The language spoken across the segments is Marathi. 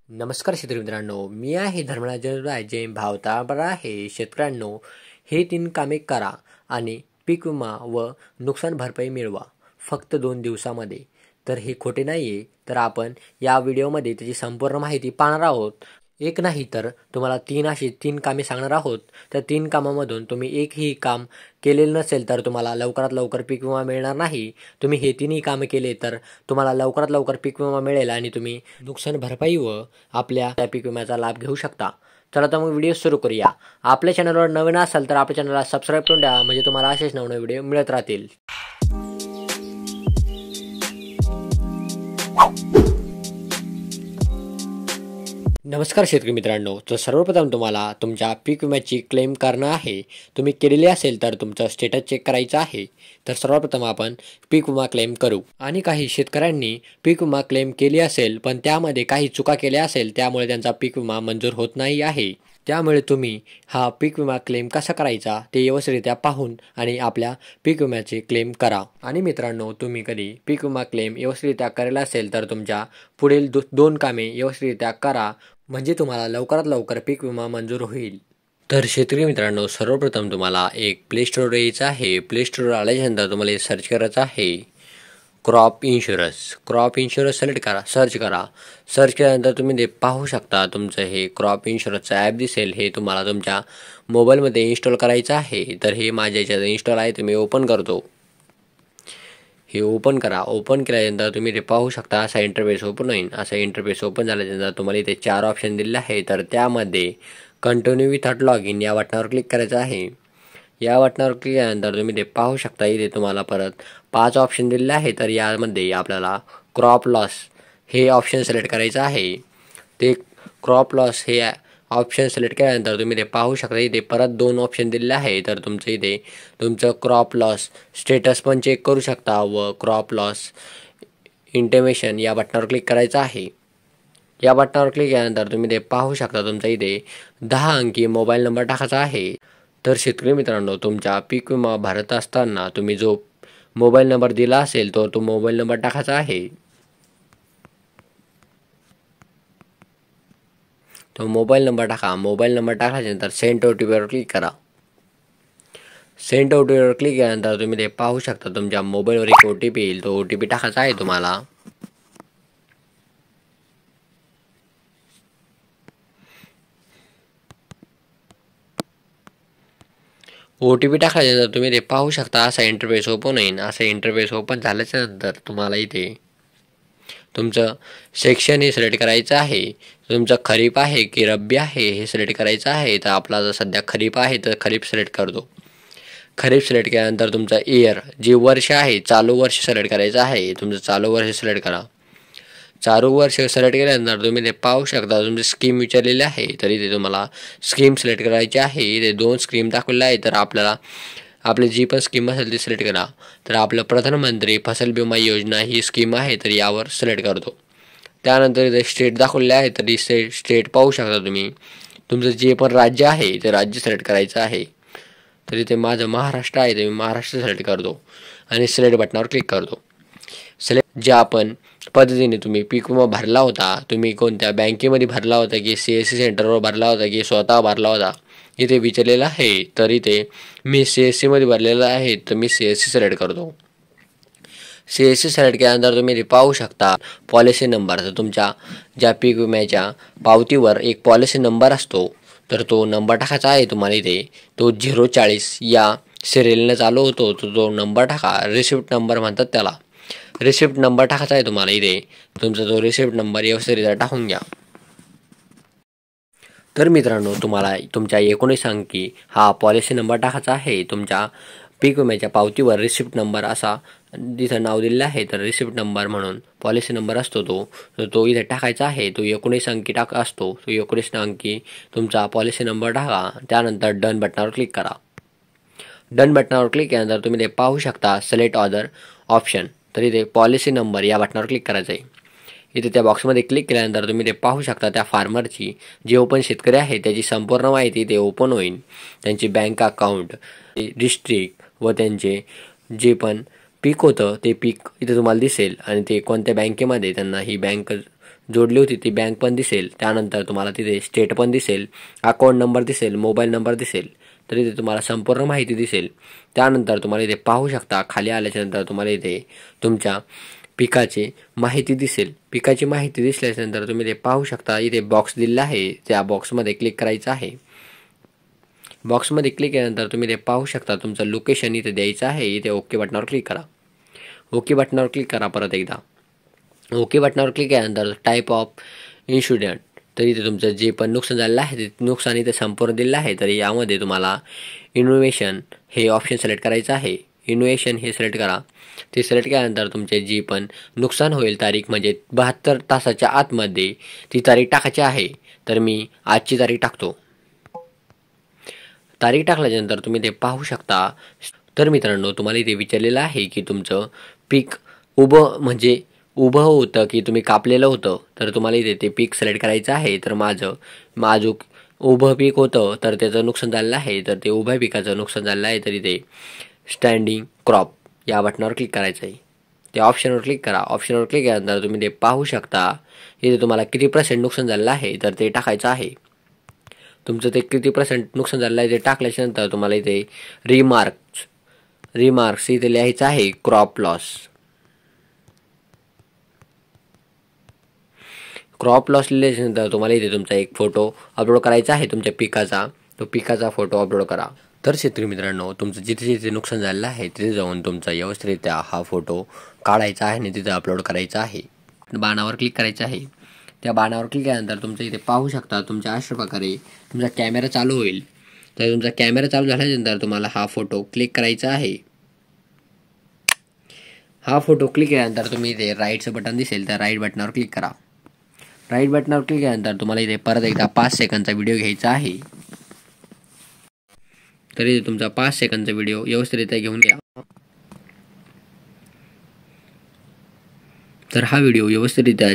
नमस्कार शेतकरी मित्रांनो, मी आहे धर्मराज जय भावता आहे. शेतकऱ्यांनो, हे 3 कामे करा आणि पीक विमा व नुकसान भरपाई मिळवा फक्त 2 दिवसामध्ये. तर हे खोटे नाहीये. तर आपण या व्हिडिओमध्ये त्याची संपूर्ण माहिती पाहणार आहोत. एक नाही तर तुम्हाला 3 कामे सांगणार आहोत. त्या 3 कामामधून तुम्ही एकही काम केलेलं नसेल तर तुम्हाला लवकरात लवकर पीक विमा मिळणार नाही. तुम्ही हे 3ही कामे केले तर तुम्हाला लवकरात लवकर पीक विमा मिळेल आणि तुम्ही नुकसान भरपाई व आपल्या त्या पीक विम्याचा लाभ घेऊ शकता. चला तर मग व्हिडिओ सुरू करूया. आपल्या चॅनलवर नवीन असाल तर आपल्या चॅनलला सबस्क्राईब करून द्या, म्हणजे तुम्हाला असेच नवनवे व्हिडिओ मिळत राहतील. नमस्कार शेतकरी मित्रांनो, तर सर्वप्रथम तुम्हाला तुमच्या पीक विम्याची क्लेम करणं आहे. तुम्ही केलेली असेल तर तुमचं स्टेटस चेक करायचं आहे. तर सर्वप्रथम आपण पीक विमा क्लेम करू. आणि काही शेतकऱ्यांनी पीक विमा क्लेम केली असेल पण त्यामध्ये काही चुका केल्या असेल, त्यामुळे त्यांचा पीक विमा मंजूर होत नाही आहे. त्यामुळे तुम्ही हा पीक विमा क्लेम कसा करायचा ते व्यवस्थितरित्या पाहून आणि आपल्या पीक विम्याचे क्लेम करा. आणि मित्रांनो, तुम्ही कधी पीक विमा क्लेम व्यवस्थितरित्या करायला असेल तर तुमच्या पुढील 2 कामे व्यवस्थितरित्या करा, म्हणजे तुम्हाला लवकरात लवकर पीक विमा मंजूर होईल. तर शेतकरी मित्रांनो, सर्वप्रथम तुम्हाला एक प्ले स्टोर यायचं आहे. प्ले स्टोर आल्याच्यानंतर तुम्हाला सर्च करायचं आहे crop insurance. Crop insurance search करा. सर्च केल्यानंतर तुम्ही ते पाहू शकता तुमचं हे क्रॉप इन्शुरन्सचं ॲप दिसेल. हे तुम्हाला तुमच्या मोबाईलमध्ये इन्स्टॉल करायचं आहे. तर हे माझ्या याच्यात इन्स्टॉल आहे, तुम्ही ओपन करतो. हे ओपन करा. ओपन केल्यानंतर तुम्ही ते पाहू शकता असा इंटरफेस ओपन होईल. असा इंटरफेस ओपन झाल्यानंतर तुम्हाला इथे 4 ऑप्शन दिले आहे. तर त्यामध्ये कंटिन्यू विथआउट लॉग इन या बटनावर क्लिक करायचं आहे. या बटनावर क्लिक केल्यानंतर तुम्ही ते पाहू शकता इथे तुम्हाला परत 5 ऑप्शन दिलेले आहे. तर यामध्ये आपल्याला क्रॉप लॉस हे ऑप्शन सिलेक्ट करायचं आहे. ते क्रॉप लॉस हे ऑप्शन सिलेक्ट केल्यानंतर तुम्ही ते पाहू शकता इथे परत 2 ऑप्शन दिलेले आहे. तर तुमचं इथे तुमचं क्रॉप लॉस स्टेटस पण चेक करू शकता व क्रॉप लॉस इंटिमेशन या बटनावर क्लिक करायचं आहे. या बटनावर क्लिक केल्यानंतर तुम्ही ते पाहू शकता तुमचा इथे 10 अंकी मोबाईल नंबर टाकायचा आहे. तर शेतकरी मित्रांनो, तुमचा पीक विमा भरत असताना तुम्ही जो मोबाईल नंबर दिला असेल तो मोबाईल नंबर टाकायचा आहे. तो मोबाईल नंबर टाका. मोबाईल नंबर टाकल्यानंतर सेंड OTPवर क्लिक करा. सेंड OTPवर क्लिक केल्यानंतर तुम्ही ते पाहू शकता तुमच्या मोबाईलवर एक OTP येईल. तो OTP टाकायचा आहे तुम्हाला. OTP टाकल्यानंतर तुम्ही ते पाहू शकता असा इंटरफेस ओपन होईल. असा इंटरफेस ओपन झाल्याच्यानंतर तुम्हाला इथे तुमचं सेक्शन हे सिलेक्ट करायचं आहे. तुमचं खरीप आहे की रब्बी आहे हे सिलेक्ट करायचं आहे. तर आपला जर सध्या खरीप आहे तर खरीप सिलेक्ट करतो. खरीप सिलेक्ट केल्यानंतर तुमचं इयर जे वर्ष आहे, चालू वर्ष सिलेक्ट करायचं आहे. तुमचं चालू वर्ष सिलेक्ट करा. चालू वर्ष सिलेक्ट केल्यानंतर तुम्ही ते पाहू शकता तुमची स्कीम विचारलेली आहे. तर इथे तुम्हाला स्कीम सिलेक्ट करायची आहे. इथे 2 स्कीम दाखवलेल्या आहे. तर आपल्याला आपली जी पण स्कीम असेल ती सिलेक्ट करा. तर आपलं प्रधानमंत्री फसल विमा योजना ही स्कीम आहे, तर यावर सिलेक्ट करतो. त्यानंतर इथे स्टेट दाखवलेले आहे. तर स्टेट पाहू शकता तुम्ही. तुमचं जे पण राज्य आहे ते राज्य सिलेक्ट करायचं आहे. तर इथे माझं महाराष्ट्र आहे, तर मी महाराष्ट्र सिलेक्ट करतो आणि सिलेक्ट बटनावर क्लिक करतो. सिलेक्ट ज्या आपण पद्धतीने तुम्ही पीक विमा भरला होता, तुम्ही कोणत्या बँकेमध्ये भरला होता की CSC सेंटरवर भरला होता की स्वतः भरला होता, इथे विचारलेलं आहे. तर इथे मी CSC मध्ये भरलेलं आहे, तर मी CSC सिलेक्ट करतो. CSC सिलेक्ट केल्यानंतर तुम्ही ते पाहू शकता पॉलिसी नंबर. तर तुमच्या ज्या पीक विम्याच्या पावतीवर एक पॉलिसी नंबर असतो, तर तो नंबर टाकायचा आहे तुम्हाला इथे. तो 040 या सिरियलने चालू होतो. तो नंबर टाका. रिसिप्ट नंबर म्हणतात त्याला. रिसिप्ट नंबर टाकायचा आहे तुम्हाला इथे. तुमचा जो रिसिप्ट नंबर व्यवस्थितरित्या टाकून घ्या. तर मित्रांनो, तुम्हाला तुमच्या 19 अंकी हा पॉलिसी नंबर टाकायचा आहे. तुमच्या पीक विम्याच्या पावतीवर रिसिप्ट नंबर असा तिथं नाव दिलेलं आहे. तर रिसिप्ट नंबर म्हणून पॉलिसी नंबर असतो तो इथे टाकायचा आहे. तो 19 अंकी असतो. तो 19 अंकी तुमचा पॉलिसी नंबर टाका. त्यानंतर डन बटनावर क्लिक करा. डन बटनावर क्लिक केल्यानंतर तुम्ही ते पाहू शकता सिलेक्ट अदर ऑप्शन. तर इथे पॉलिसी नंबर या बटनावर क्लिक करायचं आहे. इथे त्या बॉक्समध्ये क्लिक केल्यानंतर तुम्ही ते पाहू शकता त्या फार्मरची जे ओपन शेतकरी आहे त्याची संपूर्ण माहिती इथे ओपन होईल. त्यांची बँक अकाउंट, डिस्ट्रिक्ट व त्यांचे जे पण पीक होतं ते पीक इथे तुम्हाला दिसेल आणि ते कोणत्या बँकेमध्ये त्यांना ही बँक जोडली होती ती बँक पण दिसेल, त्यानंतर तुम्हाला तिथे स्टेट पण दिसेल, अकाउंट नंबर दिसेल, मोबाईल नंबर दिसेल, तर इथे तुम्हाला संपूर्ण माहिती दिसेल. त्यानंतर तुम्हाला इथे पाहू शकता, खाली आल्याच्यानंतर तुम्हाला इथे तुमच्या पिकाची माहिती दिसेल. पिकाची माहिती दिसल्यानंतर तुम्ही ते पाहू शकता, इथे बॉक्स दिलेला आहे, त्या बॉक्समध्ये क्लिक करायचं आहे. बॉक्समध्ये क्लिक केल्यानंतर तुम्ही ते पाहू शकता, तुमचं लोकेशन इथे द्यायचं आहे. इथे ओके बटनावर क्लिक करा. ओके बटनावर क्लिक करा परत एकदा. ओके बटनावर क्लिक केल्यानंतर टाईप ऑफ इन्शुरन्स, तर इथे तुमचं जे पण नुकसान झालेलं आहे ते नुकसान इथे संपूर्ण दिलेलं आहे. तर यामध्ये तुम्हाला इनोव्हेशन हे ऑप्शन सिलेक्ट करायचं आहे. इनोव्हेशन हे सिलेक्ट करा. ते सिलेक्ट केल्यानंतर तुमचे जी पण नुकसान होईल तारीख म्हणजे 72 तासाच्या आतमध्ये ती तारीख टाकायची आहे. तर मी आजची तारीख टाकतो. तारीख टाकल्यानंतर तुम्ही ते पाहू शकता. तर मित्रांनो, तुम्हाला इथे विचारलेलं आहे की तुमचं पीक उभं होतं की तुम्ही कापलेलं होतं. तर तुम्हाला इथे ते पीक सिलेक्ट करायचं आहे. तर माझं उभं पीक होतं, तर त्याचं नुकसान झालेलं आहे. तर ते उभ्या पिकाचं नुकसान झालेलं आहे. तर इथे स्टँडिंग क्रॉप या बटनावर क्लिक करायचं आहे. त्या ऑप्शनवर क्लिक करा. ऑप्शनवर क्लिक केल्यानंतर तुम्ही ते पाहू शकता, इथे तुम्हाला किती % नुकसान झालेलं आहे तर ते टाकायचं आहे. तुमचं ते किती % नुकसान झालेलं आहे ते टाकल्याच्यानंतर तुम्हाला इथे रिमार्क्स इथे लिहायचं आहे क्रॉप लॉस. क्रॉप लॉस लिहिल्यानंतर तुम्हाला इथे तुमचा एक फोटो अपलोड करायचा आहे तुमच्या पिकाचा. तो पिकाचा फोटो अपलोड करा. तर शेतकरी मित्रांनो, तुमचं जिथे जिथे नुकसान झालेलं आहे तिथे जाऊन तुमचा व्यवस्थितरित्या हा फोटो काढायचा आहे आणि तिथे अपलोड करायचा आहे. बाणावर क्लिक करायचं आहे. त्या बाणावर क्लिक केल्यानंतर तुमचं इथे पाहू शकता, तुमच्या अशा प्रकारे तुमचा कॅमेरा चालू होईल. तर तुमचा कॅमेरा चालू झाल्यानंतर तुम्हाला हा फोटो क्लिक करायचा आहे. हा फोटो क्लिक केल्यानंतर तुम्ही इथे राईटचं बटन दिसेल, त्या राईट बटनावर क्लिक करा. राईट बटनावर क्लिक केल्यानंतर तुम्हाला इथे परत एकदा 5 सेकंदचा व्हिडिओ घ्यायचा आहे. तर इथे तुमचा 5 सेकंदचा व्हिडिओ व्यवस्थितरित्या घेऊन घ्या. तर हा व्हिडिओ व्यवस्थितरित्या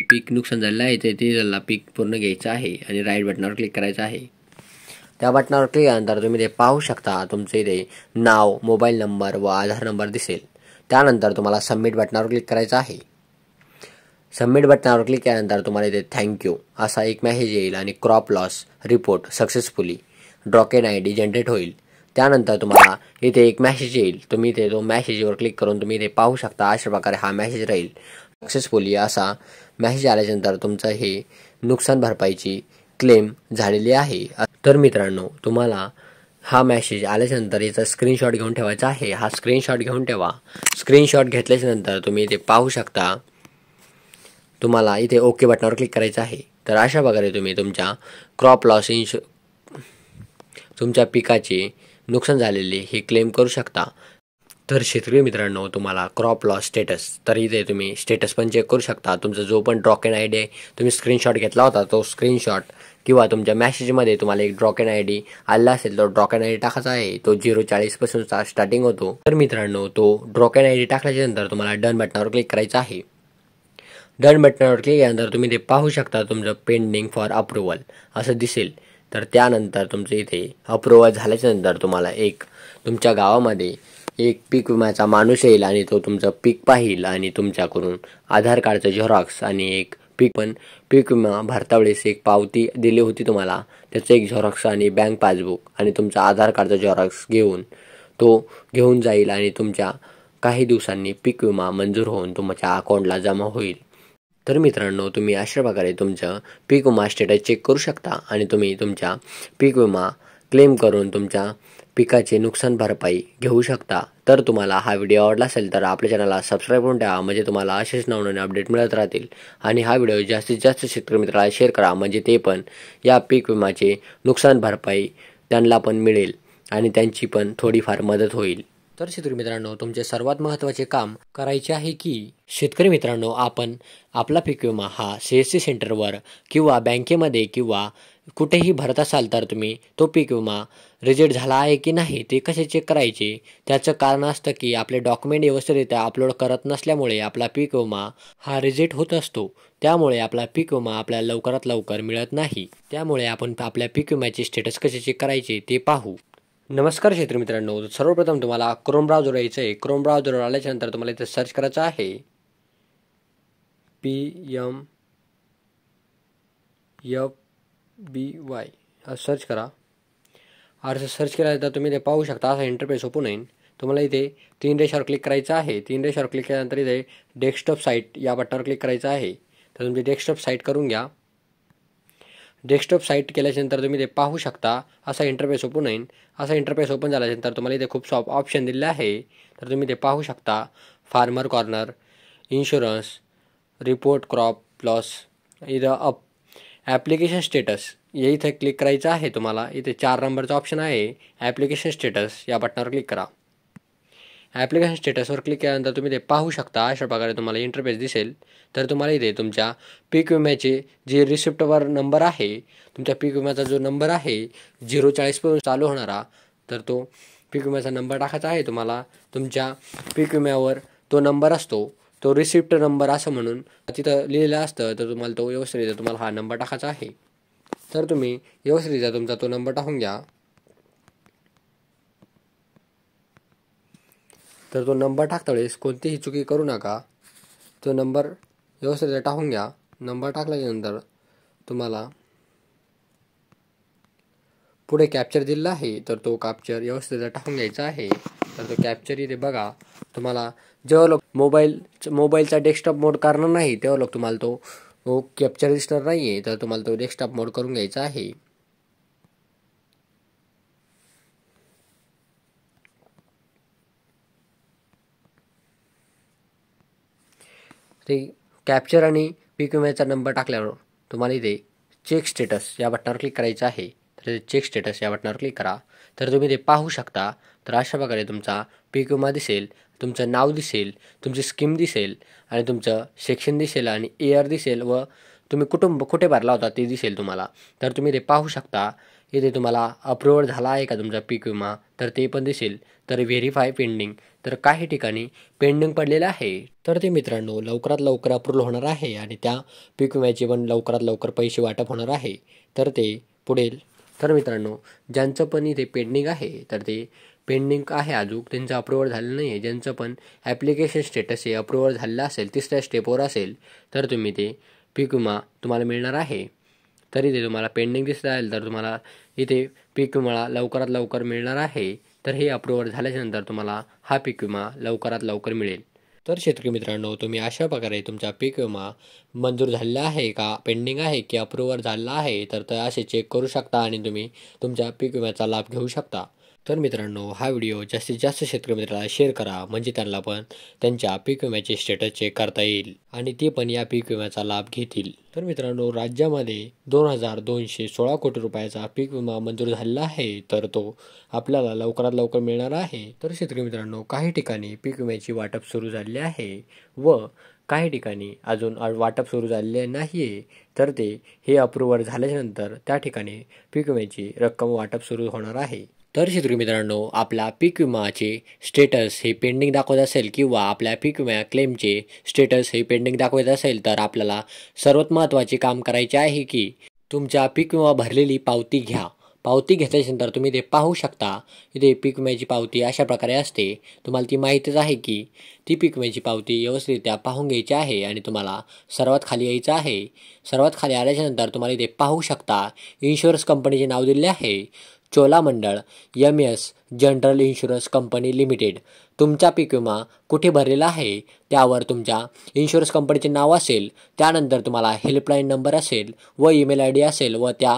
पीक नुकसान झालेलं आहे ते त्याला पीक पूर्ण घ्यायचं आहे आणि राईट बटनावर क्लिक करायचं आहे. त्या बटनावर क्लिक केल्यानंतर तुम्ही ते पाहू शकता, तुमचे इथे नाव, मोबाईल नंबर व आधार नंबर दिसेल. त्यानंतर तुम्हाला सबमिट बटनावर क्लिक करायचं आहे. सबमिट बटनावर क्लिक केल्यानंतर तुम्हाला इथे थँक्यू असा एक मेसेज येईल आणि क्रॉप लॉस रिपोर्ट सक्सेसफुली ड्रॉकेन ID जनरेट होईल. त्यानंतर तुम्हाला इथे एक मेसेज येईल. तुम्ही इथे तो मेसेजवर क्लिक करून तुम्ही इथे पाहू शकता, अशा प्रकारे हा मेसेज राहील. सक्सेसफुली असा मेसेज आल्यानंतर तुमचं हे नुकसान भरपाईची क्लेम झालेली आहे. तर मित्रांनो, तुम्हाला हा मेसेज आल्याच्यानंतर याचा स्क्रीनशॉट घेऊन ठेवायचा आहे. हा स्क्रीनशॉट घेऊन ठेवा. स्क्रीनशॉट घेतल्याच्यानंतर तुम्ही इथे पाहू शकता, तुम्हाला इथे ओके बटनावर क्लिक करायचं आहे. तर अशा प्रकारे तुम्ही तुमच्या क्रॉप लॉस तुमच्या पिकाचे नुकसान झालेले हे क्लेम करू शकता. तर शेतकरी मित्रांनो, तुम्हाला क्रॉप लॉस स्टेटस, तर इथे तुम्ही स्टेटस पण चेक करू शकता. तुमचा जो पण ड्रॉकेन ID आहे, तुम्ही स्क्रीनशॉट घेतला होता तो स्क्रीनशॉट किंवा तुमच्या मेसेजमध्ये तुम्हाला एक ड्रॉकेन ID आला असेल, तो ड्रॉकेन ID टाकायचा आहे. तो 040 पासून स्टार्टिंग होतो. तर मित्रांनो, तो ड्रॉकेन ID टाकल्याच्यानंतर तुम्हाला डन बटनावर क्लिक करायचं आहे. डन बटनावर क्लिक केल्यानंतर तुम्ही ते पाहू शकता, तुमचं पेंडिंग फॉर अप्रुव्हल असं दिसेल. तर त्यानंतर तुमचं इथे अप्रुव्हल झाल्याच्यानंतर तुम्हाला एक तुमच्या गावामध्ये एक पीक विम्याचा माणूस येईल आणि तो तुमचं पीक पाहिल आणि तुमच्याकडून आधार कार्डचं झेरॉक्स आणि एक पीक विमा भरता वेळेस एक पावती दिली होती तुम्हाला, त्याचं एक झेरॉक्स आणि बँक पासबुक आणि तुमचा आधार कार्डचा झेरॉक्स घेऊन जाईल आणि तुमच्या काही दिवसांनी पीक विमा मंजूर होऊन तुमच्या अकाउंटला जमा होईल. तर मित्रांनो, तुम्ही अशा प्रकारे तुमचं पीक विमा स्टेटस चेक करू शकता आणि तुम्ही तुमच्या पीक विमा क्लेम करून तुमच्या पिकाचे नुकसान भरपाई घेऊ शकता. तर तुम्हाला हा व्हिडिओ आवडला असेल तर आपल्या चॅनलला सबस्क्राईब करून ठेवा, म्हणजे तुम्हाला असेच नवनवीन अपडेट मिळत राहतील. आणि हा व्हिडिओ जास्तीत जास्त शेतकरी मित्राला शेअर करा, म्हणजे ते पण या पीक विमाचे नुकसान भरपाई त्यांना पण मिळेल आणि त्यांची पण थोडीफार मदत होईल. तर शेतकरी मित्रांनो, तुमचे सर्वात महत्त्वाचे काम करायचे आहे की शेतकरी मित्रांनो, आपण आपला पीक विमा हा CSC सेंटरवर किंवा बँकेमध्ये किंवा कुठेही भरत असाल तर तुम्ही तो पीक विमा रिजेक्ट झाला आहे की नाही ते कसे चेक करायचे. त्याचं कारण असतं की आपले डॉक्युमेंट व्यवस्थितरित्या अपलोड करत नसल्यामुळे आपला पीक विमा हा रिजेक्ट होत असतो. त्यामुळे आपला पीक विमा आपल्याला लवकरात लवकर मिळत नाही. त्यामुळे आपण आपल्या पीक विम्याचे स्टेटस कसे चेक करायचे ते पाहू. नमस्कार शेतकरी मित्रांनो, सर्वप्रथम तुम्हाला क्रोम ब्राउझर यायचं आहे. क्रोम ब्राउझरवर आल्याच्यानंतर तुम्हाला इथे सर्च करायचं आहे PM FBY सर्च करा. अर्ज सर्च केल्यानंतर तुम्ही ते पाहू शकता. असा इंटरफेस ओपन होईल. तुम्हाला इथे 3 रेषावर क्लिक करायचं आहे. 3 रेषावर क्लिक केल्यानंतर इथे डेस्कटॉप साईट या बटनावर क्लिक करायचं आहे. तर तुमची डेस्कटॉप साईट करून घ्या. डेस्कटॉप साईट केल्यानंतर तुम्ही ते पाहू शकता. असा इंटरफेस ओपन होईल. असा इंटरफेस ओपन झाल्यानंतर तुम्हाला इथे खूप ऑप्शन दिले आहे. तर तुम्ही ते पाहू शकता. Farmer corner, insurance, report crop loss, इथं ॲप्लिकेशन स्टेटस इथे क्लिक करायचं आहे. तुम्हाला इथे 4 नंबरचा ऑप्शन आहे. ॲप्लिकेशन स्टेटस या बटनावर क्लिक करा. ॲप्लिकेशन स्टेटसवर क्लिक केल्यानंतर तुम्ही ते पाहू शकता. अशा प्रकारे तुम्हाला इंटरफेस दिसेल. तर तुम्हाला इथे तुमच्या पीक विम्याचे जे रिसिप्टवर नंबर आहे, तुमच्या पीक विम्याचा जो नंबर आहे 040 पासून चालू होणारा, तर तो पीक विम्याचा नंबर टाकायचा आहे. तुम्हाला तुमच्या पीक विम्यावर तो नंबर असतो, तो रिसिप्ट नंबर असं म्हणून तिथं लिहिलेलं असतं. तर तुम्हाला तो व्यवस्थित तुम्हाला हा नंबर टाकायचा आहे. तर तुम्ही व्यवस्थित तुमचा तो नंबर टाकून घ्या. तर तो नंबर टाकता वेळेस कोणतीही चुकी करू नका. तो नंबर व्यवस्थित टाकून घ्या. नंबर टाकल्यानंतर तुम्हाला पुढे कॅप्चर दिलेला आहे. तर तो कॅप्चर व्यवस्थित टाकून घ्यायचा आहे. तर तो कॅप्चर इथे बघा. तुम्हाला जेव्हा लोक मोबाईलचा डेस्कटॉप मोड करणार नाही तेव्हा लोक तुम्हाला तो कॅप्चर दिसणार नाही आहे. तर तुम्हाला तो डेस्कटॉप मोड करून घ्यायचा आहे. ते कॅप्चर आणि पीक विम्याचा नंबर टाकल्यावर तुम्हाला इथे चेक स्टेटस या बटनावर क्लिक करायचं आहे. तर चेक स्टेटस या बटनावर क्लिक करा. तर तुम्ही ते पाहू शकता. तर अशा प्रकारे तुमचा पीक विमा दिसेल, तुमचं नाव दिसेल, तुमची स्कीम दिसेल आणि तुमचं सेक्शन दिसेल आणि इयर दिसेल व तुम्ही कुठे भरला होता ते दिसेल तुम्हाला. तर तुम्ही ते पाहू शकता. इथे तुम्हाला अप्रूव्हल झाला आहे का तुमचा पीक विमा, तर ते पण दिसेल. तर व्हेरीफाय पेंडिंग, तर काही ठिकाणी पेंडिंग पडलेलं आहे. तर ते मित्रांनो लवकरात लवकर अप्रूव्हल होणार आहे आणि त्या पीक विम्याचे पण लवकरात लवकर पैसे वाटप होणार आहे. तर ते पुढील. तर मित्रांनो ज्यांचं पण इथे पेंडिंग आहे, तर ते पेंडिंग आहे अजून, त्यांचं अप्रूव्हल झालं नाही आहे. ज्यांचं पण ॲप्लिकेशन स्टेटस हे अप्रूव्हल झालेलं असेल, 3ऱ्या स्टेपवर असेल, तर तुम्ही ते पीक विमा तुम्हाला मिळणार आहे. तरी ते तुम्हाला पेंडिंग दिसत राहील तर तुम्हाला इथे पीक विमा लवकरात लवकर मिळणार आहे. तर हे अप्रूव्हल झाल्याच्यानंतर तुम्हाला हा पीक विमा लवकरात लवकर मिळेल. तर शेतकरी मित्रांनो तुम्ही अशा प्रकारे तुमचा पीक विमा मंजूर झालेला आहे का, पेंडिंग आहे की अप्रूव्हल झालेला आहे, तर ते असे चेक करू शकता आणि तुम्ही तुमच्या पीक विम्याचा लाभ घेऊ शकता. तर मित्रांनो हा व्हिडिओ जास्तीत जास्त शेतकरी मित्राला शेअर करा, म्हणजे त्यांना पण त्यांच्या पीक विम्याचे स्टेटस चेक करता येईल आणि ते पण या पीक विम्याचा लाभ घेतील. तर मित्रांनो राज्यामध्ये 2216 कोटी रुपयाचा पीक विमा मंजूर झालेला आहे. तर तो आपल्याला लवकरात लवकर मिळणार आहे. तर शेतकरी मित्रांनो काही ठिकाणी पीक विम्याची वाटप सुरू झालेली आहे व काही ठिकाणी अजून वाटप सुरू झालेले नाही आहे. तर ते हे अप्रूव्हल झाल्यानंतर त्या ठिकाणी पीक विम्याची रक्कम वाटप सुरू होणार आहे. तर शेतकरी मित्रांनो आपला पीक विमाचे स्टेटस हे पेंडिंग दाखवत असेल किंवा आपल्या पीक विमा क्लेमचे स्टेटस हे पेंडिंग दाखवत असेल, तर आपल्याला सर्वात महत्त्वाचे काम करायचे आहे की तुमच्या पीक विमा भरलेली पावती घ्या. पावती घेतल्यानंतर तुम्ही ते पाहू शकता. इथे पीक विम्याची पावती अशा प्रकारे असते. तुम्हाला ती माहितीच आहे की ती पीक विम्याची पावती व्यवस्थितरित्या पाहून घ्यायची आहे आणि तुम्हाला सर्वात खाली यायचं आहे. सर्वात खाली आल्याच्यानंतर तुम्हाला इथे पाहू शकता इन्शुरन्स कंपनीचे नाव दिलेले आहे, Cholamandalam MS general insurance company limited. तुमचा पीक विमा कुठे भरलेला आहे त्यावर तुमच्या इन्शुरन्स कंपनीचे नाव असेल. त्यानंतर तुम्हाला हेल्पलाईन नंबर असेल व ईमेल ID असेल व त्या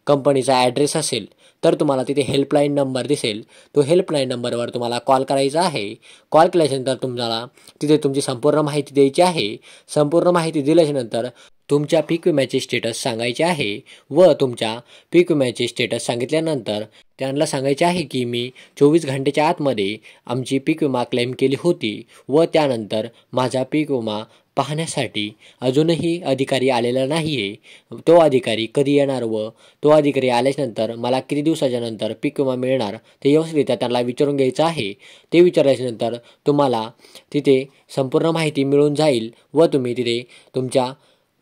कंपनीचा ॲड्रेस असेल. तर तुम्हाला तिथे हेल्पलाईन नंबर दिसेल. तो हेल्पलाईन नंबरवर तुम्हाला कॉल करायचा आहे. कॉल केल्याच्यानंतर तुम्हाला तिथे तुमची संपूर्ण माहिती द्यायची आहे. संपूर्ण माहिती दिल्याच्यानंतर तुमच्या पीक विम्याचे स्टेटस सांगायचे आहे व तुमच्या पीक विम्याचे स्टेटस सांगितल्यानंतर त्यांना सांगायचे आहे की मी 24 घंटेच्या आतमध्ये आमची पीक विमा क्लेम केली होती व त्यानंतर माझा पीक विमा पाहण्यासाठी अजूनही अधिकारी आलेला नाही आहे. तो अधिकारी कधी येणार व तो अधिकारी आल्याच्यानंतर मला किती दिवसाच्या नंतर पीक विमा मिळणार ते व्यवस्थितरित्या त्यांना विचारून घ्यायचं आहे. ते विचारल्याच्यानंतर तुम्हाला तिथे संपूर्ण माहिती मिळून जाईल व तुम्ही तिथे तुमच्या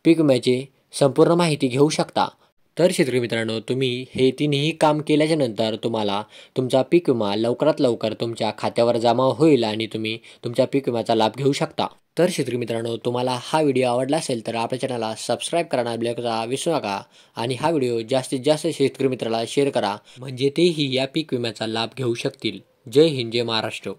पीक विम्याची संपूर्ण माहिती घेऊ शकता. तर शेतकरी मित्रांनो, तुम्ही हे तिन्ही काम केल्याच्या नंतर तुम्हाला तुमचा पीक विमा लवकरात लवकर तुमच्या खात्यावर जमा होईल आणि तुम्ही तुमच्या पीक विम्याचा लाभ घेऊ शकता. तर शेतकरी मित्रांनो, तुम्हाला हा व्हिडिओ आवडला असेल तर आपल्या चॅनलला सबस्क्राईब करायला विसरू नका आणि हा व्हिडिओ जास्तीत जास्त शेतकरी मित्राला शेअर करा, म्हणजे तेही या पीक विम्याचा लाभ घेऊ शकतील. जय हिंद, जय महाराष्ट्र.